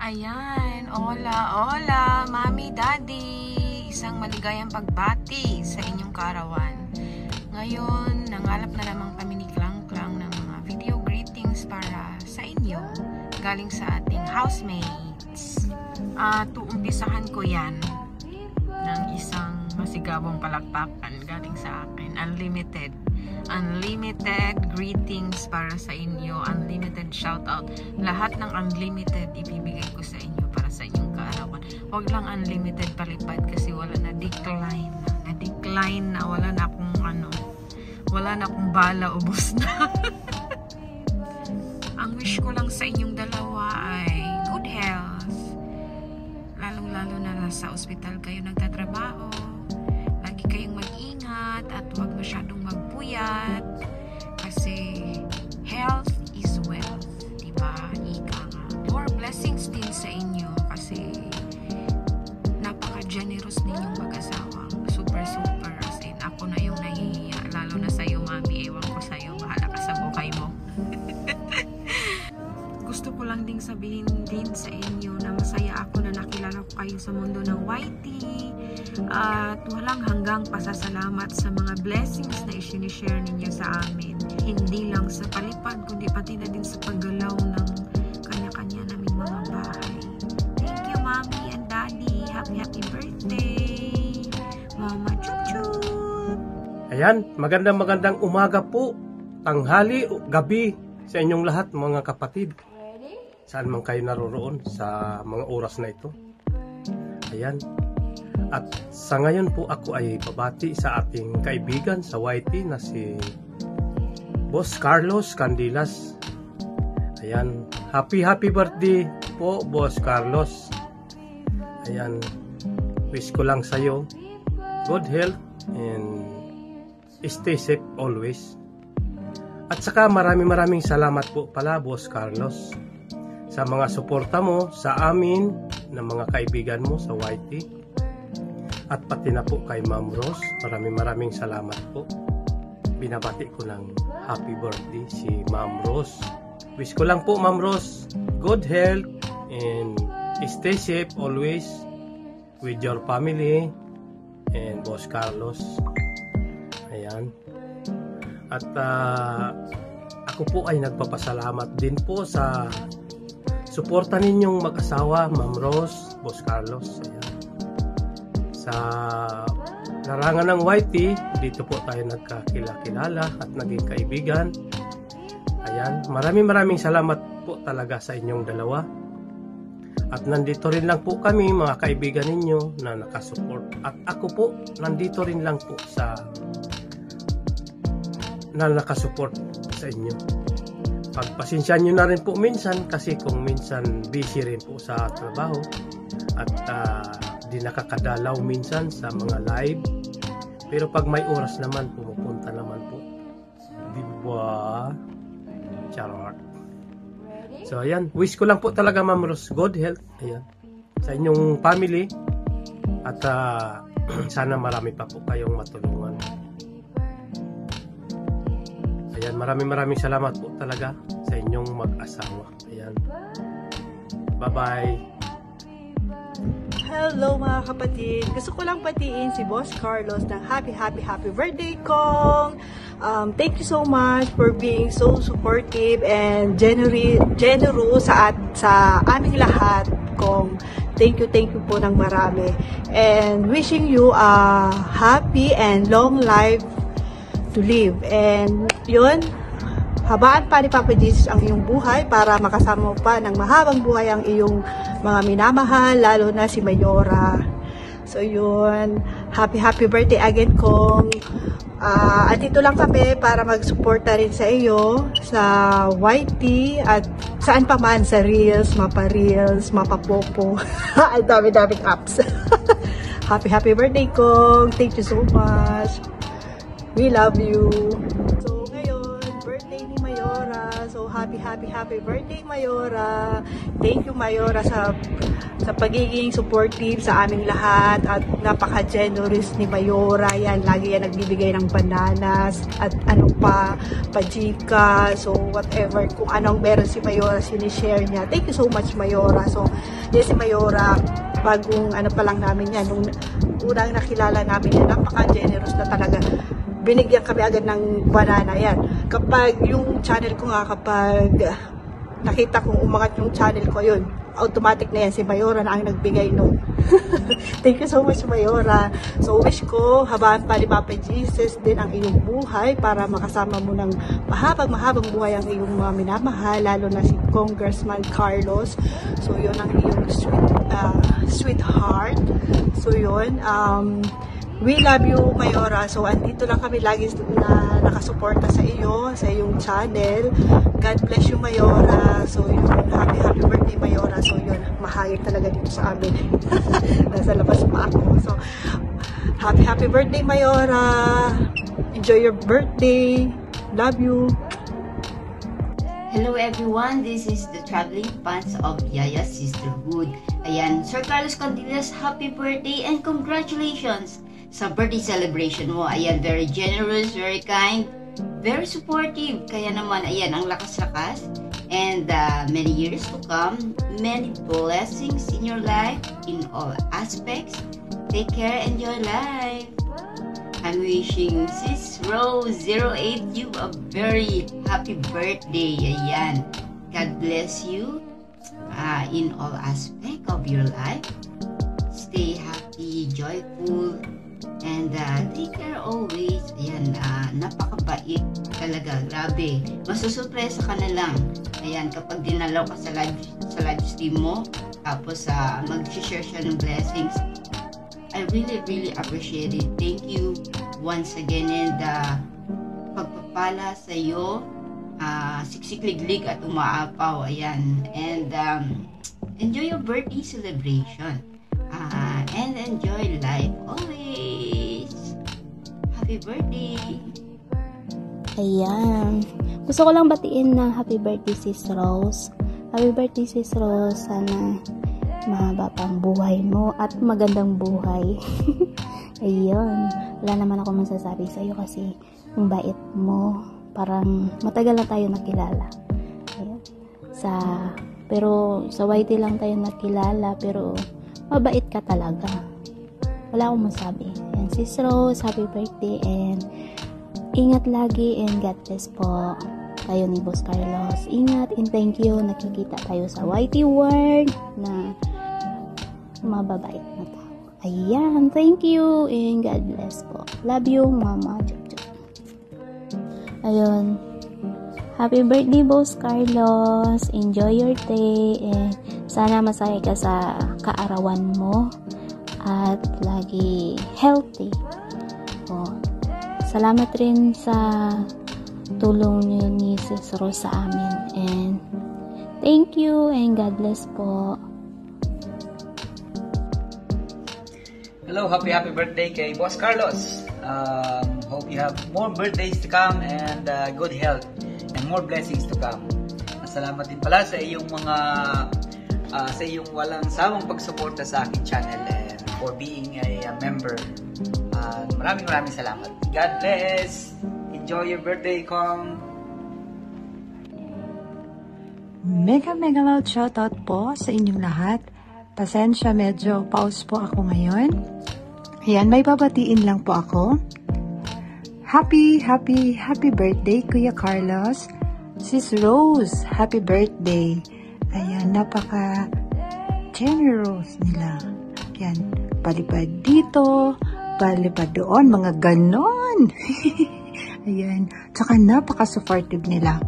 Ayan, hola, mami, daddy. Isang maligayang pagbati sa inyong kaarawan. Ngayon, nangalap na naman kami ni Klang Klang ng mga video greetings para sa inyo, galing sa ating housemates. Uumpisahan ko yan ng isang masigabong palakpakan galing sa akin. Unlimited greetings para sa inyo, unlimited shoutout. Lahat ng unlimited ibibigay ko sa inyo para sa inyong kaarawan. Huwag lang unlimited palipad kasi wala na, decline na, wala na akong bala, ubos na. Ang wish ko lang sa inyong dalawa ay good health, lalong-lalo na nasa ospital kayo nagtatrabaho. Lagi kayong mag-ingat at huwag masyadong magpuyat kasi health is wealth, diba? Ika nga. More blessings din sa inyo kasi napaka-generous ninyong mag-asawa. Super as in, ako na yung nahihiya, lalo na sa'yo, mami. Ewan ko sa'yo, bahala ka sa buhay mo. Gusto ko lang ding sabihin din sa inyo na masaya ako na nakilala ko kayo sa mundo ng YT. At walang hanggang pasasalamat sa mga blessings na isinishare ninyo sa amin. Hindi lang sa palipad, kundi pati na din sa paggalaw ng kanya-kanya naming mga bahay. Thank you, Mommy and Daddy. Happy birthday! Mama Chup-Chup! Ayan, magandang umaga po, tanghali, gabi sa inyong lahat mga kapatid. Saan man kayo naroroon sa mga oras na ito. Ayan. At sa ngayon po ako ay babati sa ating kaibigan sa YT na si Boss Carlos Candilas. Ayan. Happy birthday po, Boss Carlos. Ayan. Wish ko lang sa'yo good health and stay safe always. At saka maraming salamat po pala, Boss Carlos, sa mga suporta mo sa amin ng mga kaibigan mo sa YT. At pati na po kay Ma'am Rose, maraming salamat po. Binabati ko ng happy birthday si Ma'am Rose. Wish ko lang po, Ma'am Rose, good health and stay safe always with your family and Boss Carlos. Ayan. At ako po ay nagpapasalamat din po sa suporta ninyong mag-asawa, Ma'am Rose, Boss Carlos. Ayan. Sa larangan ng YT, dito po tayo nagkakilala at naging kaibigan. Ayan, maraming salamat po talaga sa inyong dalawa. At nandito rin lang po kami, mga kaibigan ninyo na nakasupport. At ako po, nandito rin lang po na nakasupport sa inyo. Pagpasensyahan nyo na rin po minsan kasi kung minsan busy rin po sa trabaho at di nakakadalaw minsan sa mga live, pero pag may oras naman pumupunta naman po, diba? Charot. So ayan, wish ko lang po talaga, Ma'am Rose, good health, ayan, sa inyong family at sana marami pa po kayong matulungan. Ayan, maraming salamat po talaga sa inyong mag-asawa. Ayan, bye bye. Hello mga kapatid! Gusto ko lang batiin si Boss Carlos ng happy birthday, Kong! Thank you so much for being so supportive and generous sa aming lahat, Kong. Thank you po ng marami. And wishing you a happy and long life to live. And yun, habaan pa ni Papa Jesus ang iyong buhay para makasama mo pa ng mahabang buhay ang iyong mga minamahal, lalo na si Mayora. So yun, happy birthday again, Kong. At ito lang kami para mag-suporta rin sa iyo sa YT at saan pa man, sa Reels, Mapa-Reels, Mapa-Popo. Ang dami-daming apps. Happy birthday, Kong. Thank you so much. We love you. So ngayon, birthday ni Mayora. So happy happy birthday, Mayora. Thank you, Mayora, sa pagiging supportive sa aming lahat at napaka-generous ni Mayora. Yan, lagi yan nagbibigay ng bananas at ano pa, pajika, so whatever, kung anong meron si Mayora, sinishare niya. Thank you so much, Mayora. So, yes, si Mayora, bagong ano pa lang namin yan, nung unang nakilala namin yan, napaka-generous na talaga. Binigyan kami agad ng banana yan. Kapag yung channel ko nga, kapag nakita kong umangat yung channel ko, yun, automatic na yan, si Mayora na ang nagbigay nun. Thank you so much, Mayora. So, wish ko, habaan pa ni Papa Jesus din ang iyong buhay para makasama mo ng mahabang buhay ang iyong mga minamahal, lalo na si Congressman Carlos. So, yun ang iyong sweetheart. So, yun, we love you, Mayora. So, andito lang kami lagi na nakasuporta sa iyo, sa iyong channel. God bless you, Mayora. So, yun, happy birthday, Mayora. So, yun, mahayag talaga dito sa amin. Nasa labas pa ako. So, happy birthday, Mayora. Enjoy your birthday. Love you. Hello everyone, this is the traveling fans of Yaya Sisterhood. Ayan, Sir Carlos Condillas, happy birthday and congratulations sa birthday celebration mo. Ayan, very generous, very kind, very supportive. Kaya naman, ayan, ang lakas-lakas. And many years to come, many blessings in your life, in all aspects. Take care, enjoy life. I'm wishing Sis Rose 08 you a very happy birthday. Ayan. God bless you in all aspects of your life. Stay happy, joyful, and take care always. Ayan, napakabait talaga. Grabe. Masusurpresa ka na lang. Ayan, kapag dinalaw ka sa live stream mo, tapos mag-share siya ng blessings. I really appreciate it. Thank you once again, and pagpapala sa iyo, siksikliglig at umaapaw. Ayan, and enjoy your birthday celebration, and enjoy life always. Happy birthday. Ayan, gusto ko lang batiin na happy birthday, Sis Rose. Happy birthday, Sis Rose. Sana mahaba pang buhay mo at magandang buhay. Ayun, wala naman ako masasabi sa iyo kasi ang bait mo. Parang matagal na tayo nakilala. Ayun. Pero sa YT lang tayo nakilala, pero mabait ka talaga. Wala akong masabi. Ayan, Sis Rose, happy birthday and ingat lagi and God bless po tayo ni Boss Carlos. Ingat and thank you. Nakikita tayo sa YT World na mababait na tao. Ayan, thank you and God bless po. Love you, Mama. Ayun. Happy birthday, Boss Carlos. Enjoy your day and sana masaya ka sa kaarawan mo at lagi healthy. Salamat rin sa tulong niyo ni Sis Rose sa amin and thank you and God bless po. Hello, happy birthday kay Boss Carlos. Hope you have more birthdays to come and good health and more blessings to come. Salamat din pala sa iyong mga sa iyong walang sawang pagsuporta sa aking channel and for being a member. Maraming salamat. God bless. Enjoy your birthday, Kong. Mega loud shoutout po sa inyong lahat. Pasensya, medyo pause po ako ngayon. Ayan, may babatiin lang po ako. Happy birthday, Kuya Carlos. Sis Rose, happy birthday. Ayan, napaka-generous nila. Ayan, palipad dito, palipad doon, mga ganon. Ayan, tsaka napaka-supportive nila.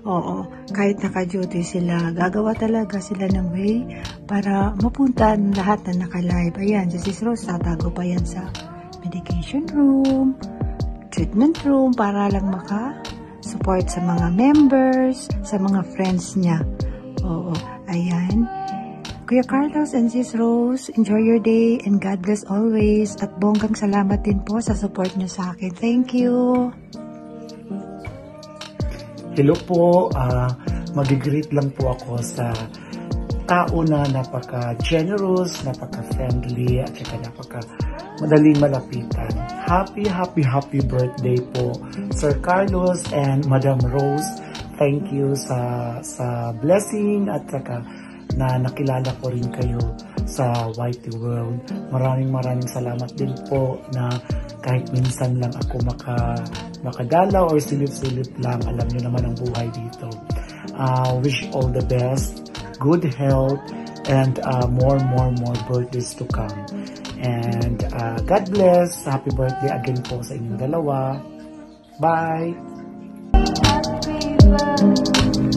Oo, kahit naka-duty sila, gagawa talaga sila ng way para mapunta lahat na naka-live. Ayan, si Sis Rose, tatago pa yan sa medication room, treatment room, para lang maka-support sa mga members, sa mga friends niya. Oo, ayan. Kuya Carlos and Sis Rose, enjoy your day and God bless always. At bonggang salamat din po sa support niyo sa akin. Thank you. Hello po, mag-greet lang po ako sa tao na napaka-generous, napaka-friendly, at saka napaka-madaling malapitan. Happy birthday po, Sir Carlos and Madam Rose. Thank you sa blessing at saka na nakilala ko rin kayo sa Whitey World. Maraming salamat din po na kahit minsan lang ako makadalaw or silip-silip lang, alam niyo naman ang buhay dito. Wish all the best, good health, and more birthdays to come. And God bless. Happy birthday again po sa inyong dalawa. Bye! Happy birthday.